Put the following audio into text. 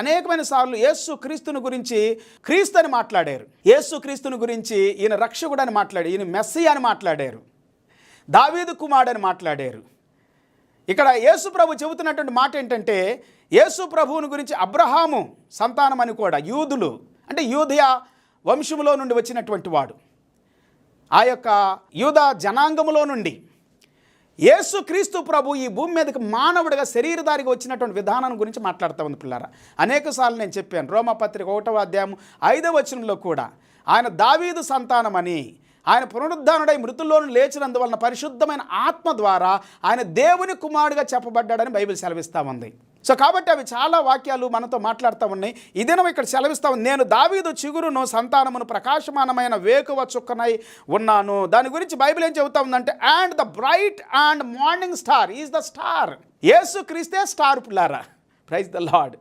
అనేకమైన సార్లు యేసు క్రీస్తుని గురించి క్రీస్తు అని మాట్లాడారు. యేసు క్రీస్తుని గురించి ఈయన రక్షకుడు అని మాట్లాడారు, ఈయన మెస్సీ అని మాట్లాడారు, దావీదు కుమారుడు అని మాట్లాడారు. ఇక్కడ యేసు ప్రభు చెబుతున్నటువంటి మాట ఏంటంటే, యేసు ప్రభువుని గురించి అబ్రహాము సంతానం అని కూడా, యూదులు అంటే యూదయ వంశములో నుండి వచ్చినటువంటి వాడు, ఆ యొక్క యూదా జనాంగములో నుండి యేసు క్రీస్తు ప్రభు ఈ భూమి మీదకి మానవుడిగా శరీరధారిగా వచ్చినటువంటి విధానం గురించి మాట్లాడుతూ ఉంది పిల్లారా. అనేకసార్లు నేను చెప్పాను, రోమాపత్రిక 1వ అధ్యాయం 5వ వచనంలో కూడా ఆయన దావీదు సంతానమని, ఆయన పునరుద్ధానుడై మృతుల్లోను లేచినందువలన పరిశుద్ధమైన ఆత్మ ద్వారా ఆయన దేవుని కుమారుడిగా చెప్పబడ్డాడని బైబిల్ సెలవిస్తూ ఉంది. సో కాబట్టి అవి చాలా వాక్యాలు మనతో మాట్లాడుతూ ఉన్నాయి. ఈ దినం ఇక్కడ సెలవిస్తూ ఉంది, నేను దావీదు చిగురును సంతానమును ప్రకాశమానమైన వేకువ చుక్కనై ఉన్నాను. దాని గురించి బైబిల్ ఏం చెబుతా ఉందంటే, and the bright and morning star is the star. యేసు క్రీస్తే స్టార్ పిల్లారా. Praise the lord.